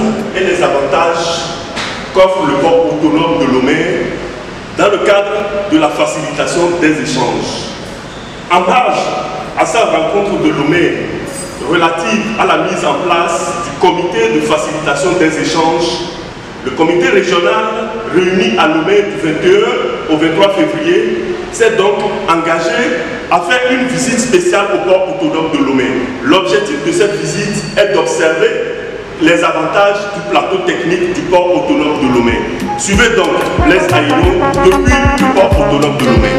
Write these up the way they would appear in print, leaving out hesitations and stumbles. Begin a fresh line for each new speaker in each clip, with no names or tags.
atouts et les avantages qu'offre le port autonome de Lomé dans le cadre de la facilitation des échanges. En marge à sa rencontre de Lomé relative à la mise en place du comité de facilitation des échanges, le comité régional réuni à Lomé du 21 au 23 février s'est donc engagé à faire une visite spéciale au port autonome de Lomé. L'objectif de cette visite est d'observer les avantages du plateau technique du port autonome de Lomé. Suivez donc Blaise Ayino depuis le port autonome de Lomé.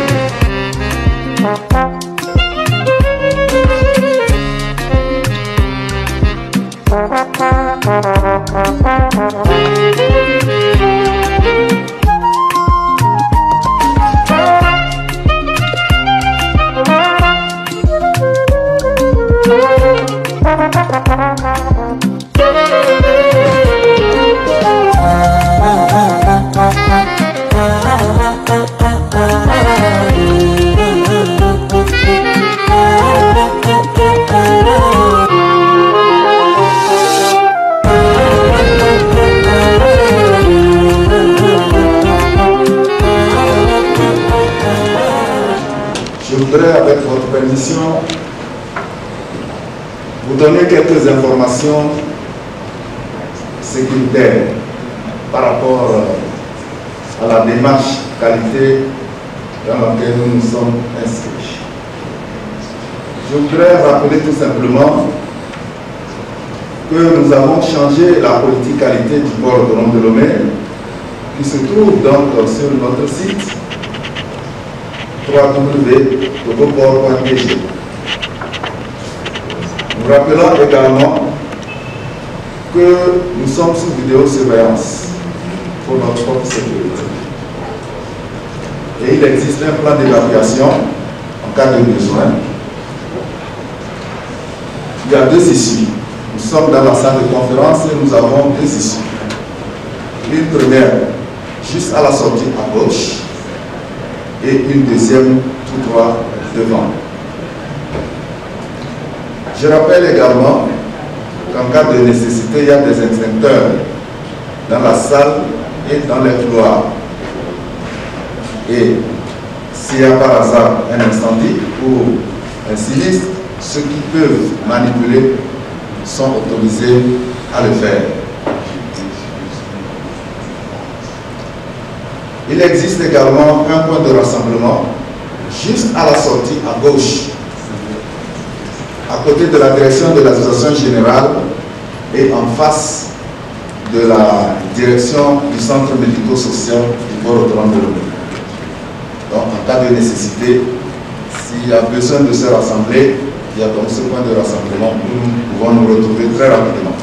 Je voudrais, avec votre permission, vous donner quelques informations sécuritaires par rapport à la démarche qualité dans laquelle nous nous sommes inscrits. Je voudrais rappeler tout simplement que nous avons changé la politique qualité du port autonome de Lomé, qui se trouve donc sur notre site www.togoport.pg. Nous rappelons également que nous sommes sous vidéosurveillance pour notre propre sécurité. Et il existe un plan d'évacuation en cas de besoin. Il y a deux issues. Nous sommes dans la salle de conférence et nous avons deux issues. Une première, juste à la sortie à gauche, et une deuxième tout droit devant. Je rappelle également qu'en cas de nécessité, il y a des extincteurs dans la salle et dans les couloirs. Et s'il y a par hasard un incendie ou un sinistre, ceux qui peuvent manipuler sont autorisés à le faire. Il existe également un point de rassemblement juste à la sortie à gauche, à côté de la direction de l'association générale et en face de la direction du centre médico-social du port autonome de Lomé. Donc, en cas de nécessité, s'il y a besoin de se rassembler, il y a donc ce point de rassemblement où nous pouvons nous retrouver très rapidement.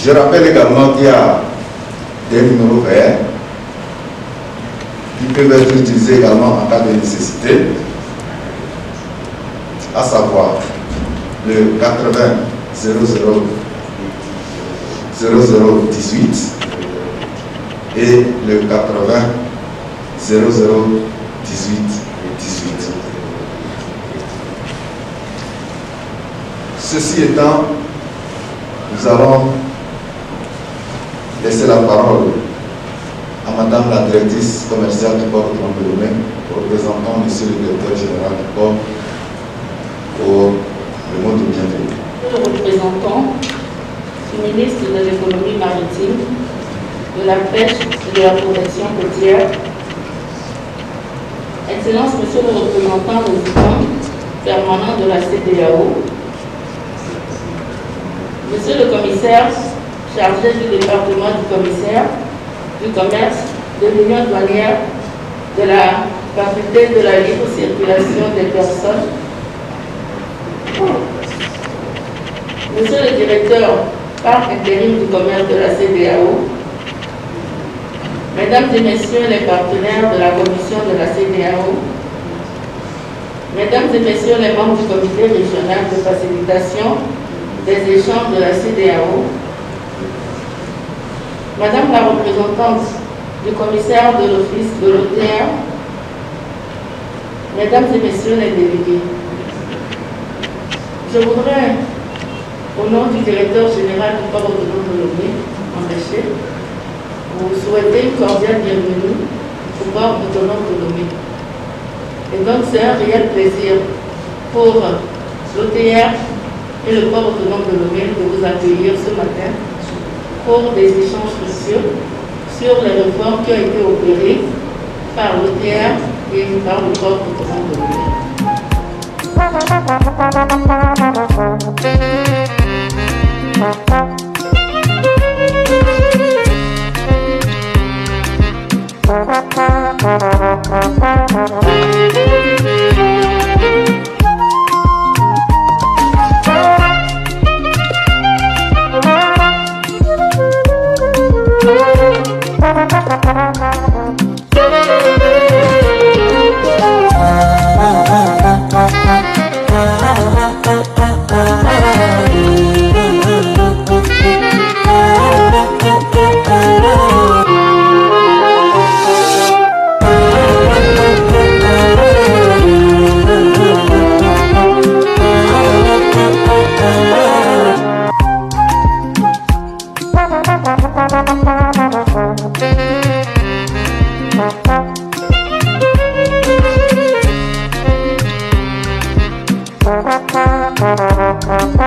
Je rappelle également qu'il y a des numéros verts qui peuvent être utilisés également en cas de nécessité, à savoir le 80 00 0018 et le 80 0018 18. Ceci étant, nous allons laisser la parole à Madame la directrice commerciale du port autonome de Lomé, représentant Monsieur le directeur général du port, pour le mot de bienvenue.
Le représentant du ministre de l'économie maritime, de la pêche et de la protection côtière, Excellence Monsieur le représentant résident permanent de la CEDEAO, Monsieur le commissaire chargé du département du commissaire, du commerce, de l'union douanière, de la faculté de la libre circulation des personnes, Monsieur le directeur par intérim du commerce de la CEDEAO, Mesdames et Messieurs les partenaires de la commission de la CEDEAO, Mesdames et Messieurs les membres du comité régional de facilitation des échanges de la CEDEAO, Madame la représentante du commissaire de l'Office de l'OTR, Mesdames et Messieurs les délégués, je voudrais Au nom du directeur général du port autonome de Lomé, André, vous souhaitez une cordiale bienvenue au port autonome de Lomé. Et donc c'est un réel plaisir pour l'OTR et le port autonome de Lomé de vous accueillir ce matin pour des échanges cruciaux sur les réformes qui ont été opérées par l'OTR et par le port autonome de Lomé.
Thank you.